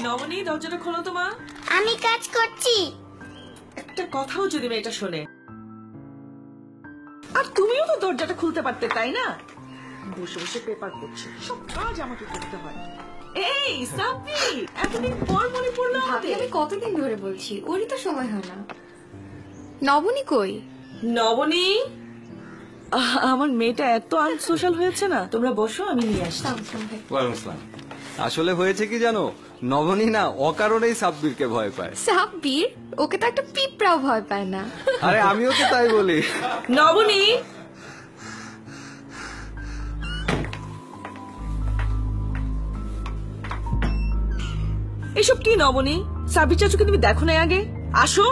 নবনী, দরজাটা খোলো তো মা। আমি কাজ করছি। একটা কথাও যদি মেয়েটা শোনে। আর তুমিও তো দরজাটা খুলতে পারতে, তাই না? বসে বসে পেপার পড়ছি, সব কাজ আমাকে করতে হয়। এই সাব্বির, এতদিন পর মনে পড়লো ভাবি, আমি কতদিন ধরে বলছি, ওরই তো সময় হয় না। নবনী কই? নবনী, আমার মেয়েটা এত আনসোশ্যাল হয়েছে না। তোমরা বসো, আমি নিয়ে আসছি। আসলে হয়েছে কি জানো, নবনী না অকারণেই সাব্বিরকে ভয় পায়। সাব্বির? ওকে তো একটা পিঁপড়াও ভয় পায় না। আরে আমিও তো তাই বলি। নবনী, এসব কি নবনী? সাব্বির চাচুকে তুমি দেখো না আগে? আসো।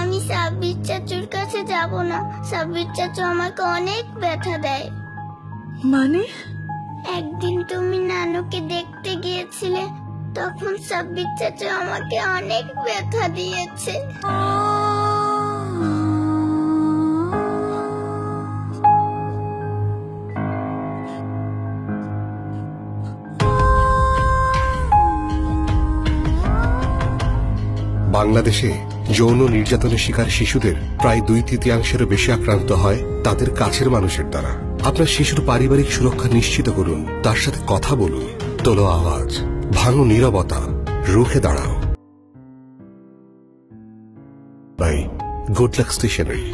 আমি সাব্বির চাচুর কাছে যাব না। সাব্বির চাচু আমাকে অনেক ব্যথা দেয়। মানে? একদিন তুমি নানুকে দেখতে গিয়েছিলে, তখন সাব্বির চাচু আমাকে অনেক ব্যথা দিয়েছে। বাংলাদেশে যৌন নির্যাতনের শিকার শিশুদের প্রায় 2/3 বেশি আক্রান্ত হয় তাদের কাছের মানুষের দ্বারা। আপনার শিশুর পারিবারিক সুরক্ষা নিশ্চিত করুন, তার সাথে কথা বলুন, তোলো আওয়াজ, ভাঙো নীরবতা, রুখে দাঁড়াও। Bye good luck stationery.